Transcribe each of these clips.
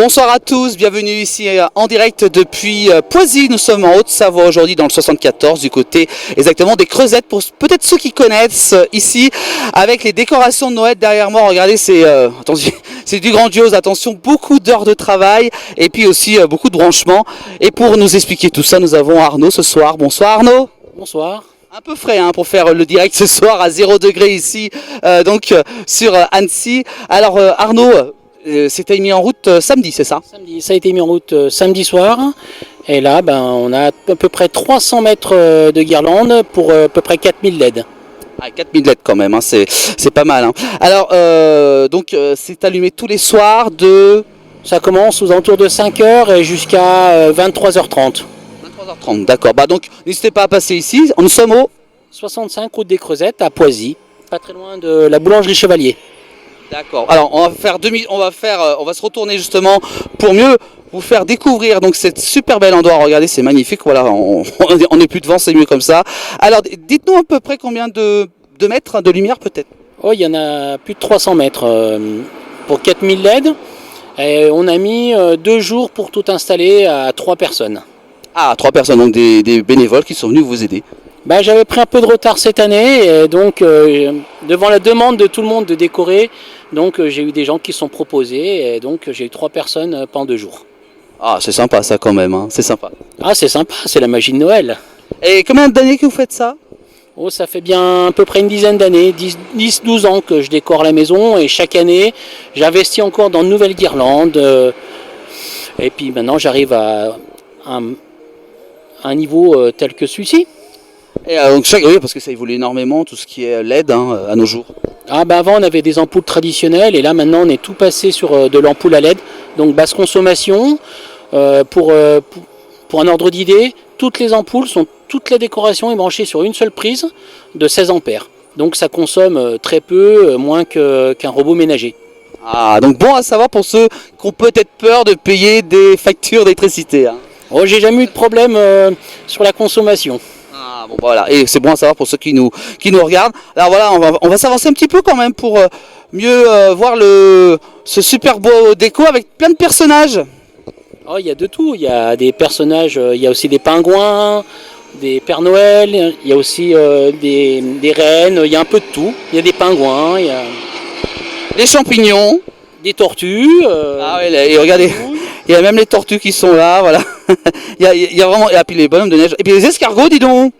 Bonsoir à tous, bienvenue ici en direct depuis Poisy. Nous sommes en Haute-Savoie aujourd'hui dans le 74 du côté exactement des Creusettes pour peut-être ceux qui connaissent ici avec les décorations de Noël derrière moi. Regardez, c'est du grandiose, attention, beaucoup d'heures de travail et puis aussi beaucoup de branchements. Et pour nous expliquer tout ça, nous avons Arnaud ce soir. Bonsoir Arnaud. Bonsoir. Un peu frais pour faire le direct ce soir à 0 degré ici sur Annecy. Alors Arnaud, c'était mis en route samedi, c'est ça? Samedi, ça a été mis en route samedi soir. Et là, on a à peu près 300 mètres de guirlande pour à peu près 4000 LED. Ah, 4000 LED quand même, c'est pas mal. Alors, c'est allumé tous les soirs de... Ça commence aux alentours de 5h et jusqu'à 23h30. 23h30, d'accord. Donc, n'hésitez pas à passer ici. Nous sommes au 65 route des Creusettes à Poisy, pas très loin de la boulangerie Chevalier. D'accord. Alors, on va se retourner justement pour mieux vous faire découvrir donc cette super belle endroit. Regardez, c'est magnifique. Voilà, on est plus devant, c'est mieux comme ça. Alors, dites-nous à peu près combien de mètres de lumière peut-être. Oh, il y en a plus de 300 mètres pour 4000 LED. Et on a mis 2 jours pour tout installer à 3 personnes. Ah, 3 personnes, donc des bénévoles qui sont venus vous aider. J'avais pris un peu de retard cette année et donc devant la demande de tout le monde de décorer, donc j'ai eu des gens qui sont proposés et donc j'ai eu 3 personnes pendant 2 jours. Ah, c'est sympa ça quand même, c'est sympa. Ah, c'est sympa, c'est la magie de Noël. Et combien d'années que vous faites ça? Oh, ça fait bien à peu près une dizaine d'années, 10-12 ans que je décore la maison et chaque année j'investis encore dans de nouvelles guirlandes et puis maintenant j'arrive à un niveau tel que celui-ci. Et donc oui, parce que ça évolue énormément, tout ce qui est LED à nos jours. Avant on avait des ampoules traditionnelles et là maintenant on est tout passé sur de l'ampoule à LED, donc basse consommation. Pour un ordre d'idée, toutes les ampoules toute la décoration est branchée sur une seule prise de 16 ampères. Donc ça consomme très peu, moins qu'un robot ménager. Ah, donc bon à savoir pour ceux qui ont peut-être peur de payer des factures d'électricité. Oh, j'ai jamais eu de problème sur la consommation. Ah, bon, voilà, et c'est bon à savoir pour ceux qui nous regardent. Alors voilà, on va s'avancer un petit peu quand même pour mieux voir ce super beau déco avec plein de personnages. Oh, il y a de tout, il y a des personnages, il y a aussi des pingouins, des Pères Noël, il y a aussi des rennes, il y a un peu de tout. Il y a des pingouins, il y a des champignons, des tortues. Ah ouais, et regardez, il y a même les tortues qui sont là, voilà. il y a vraiment, et puis les bonhommes de neige, et puis les escargots, dis donc,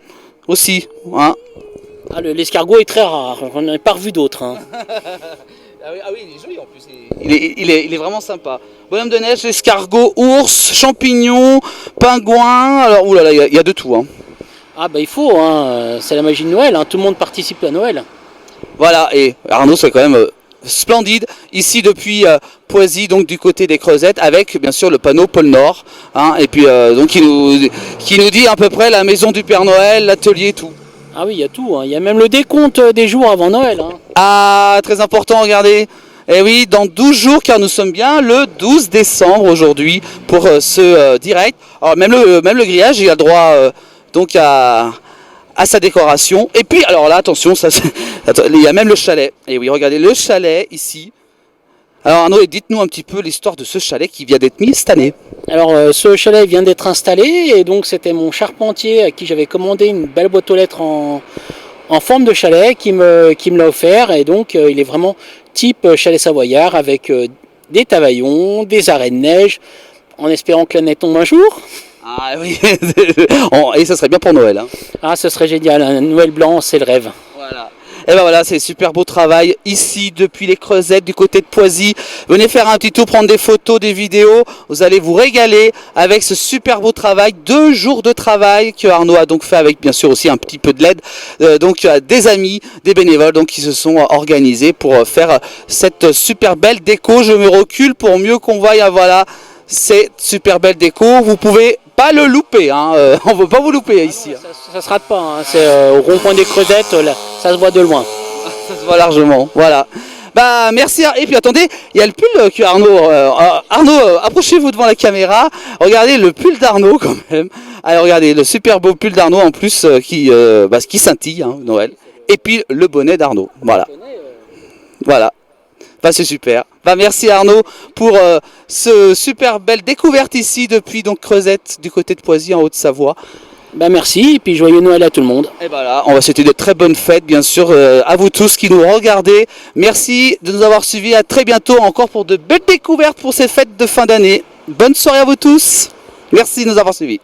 aussi. L'escargot est très rare, on n'en a pas revu d'autres. Ah oui, il est joli en plus, il est vraiment sympa. Bonhomme de neige, escargot, ours, champignons, pingouins, alors oulala, il y a de tout. Il faut, c'est la magie de Noël, tout le monde participe à Noël. Voilà, et Arnaud, c'est quand même splendide, ici depuis Poisy, donc du côté des Creusettes, avec bien sûr le panneau pôle Nord, et puis donc qui nous dit à peu près la maison du Père Noël, l'atelier et tout. Ah oui, il y a tout, il y a même le décompte des jours avant Noël. Ah, très important, regardez. Et oui, dans 12 jours, car nous sommes bien le 12 décembre aujourd'hui pour ce direct. Alors même le grillage, il a le droit donc à sa décoration. Et puis, alors là, attention, il y a même le chalet. Et oui, regardez le chalet ici. Alors Arnaud, dites-nous un petit peu l'histoire de ce chalet qui vient d'être mis cette année. Alors ce chalet vient d'être installé et donc c'était mon charpentier à qui j'avais commandé une belle boîte aux lettres en forme de chalet qui me l'a offert et donc il est vraiment type chalet savoyard avec des tavaillons, des arrêts de neige en espérant que la neige tombe un jour. Ah oui, et ça serait bien pour Noël. Ah, ce serait génial, un Noël blanc, c'est le rêve. Voilà. Et ben voilà, c'est super beau travail ici depuis les Creusettes du côté de Poisy. Venez faire un petit tour, prendre des photos, des vidéos. Vous allez vous régaler avec ce super beau travail. 2 jours de travail que Arnaud a donc fait avec bien sûr aussi un petit peu de l'aide. Donc des amis, des bénévoles donc qui se sont organisés pour faire cette super belle déco. Je me recule pour mieux qu'on voie, voilà, cette super belle déco. Vous pouvez pas le louper, on ne veut pas vous louper ici. Ça se rate pas, c'est au rond-point des Creusettes, là, ça se voit de loin. Ça se voit largement, voilà. Merci, et puis attendez, il y a le pull que Arnaud, approchez-vous devant la caméra, regardez le pull d'Arnaud quand même. Alors regardez, le super beau pull d'Arnaud en plus qui scintille, Noël. Et puis le bonnet d'Arnaud, voilà. Voilà. Bah, c'est super. Bah, merci Arnaud pour ce super belle découverte ici depuis donc Creusette du côté de Poisy en Haute-Savoie. Bah merci, et puis joyeux Noël à tout le monde. Et voilà, on va souhaiter de très bonnes fêtes bien sûr à vous tous qui nous regardez. Merci de nous avoir suivis, à très bientôt encore pour de belles découvertes pour ces fêtes de fin d'année. Bonne soirée à vous tous. Merci de nous avoir suivis.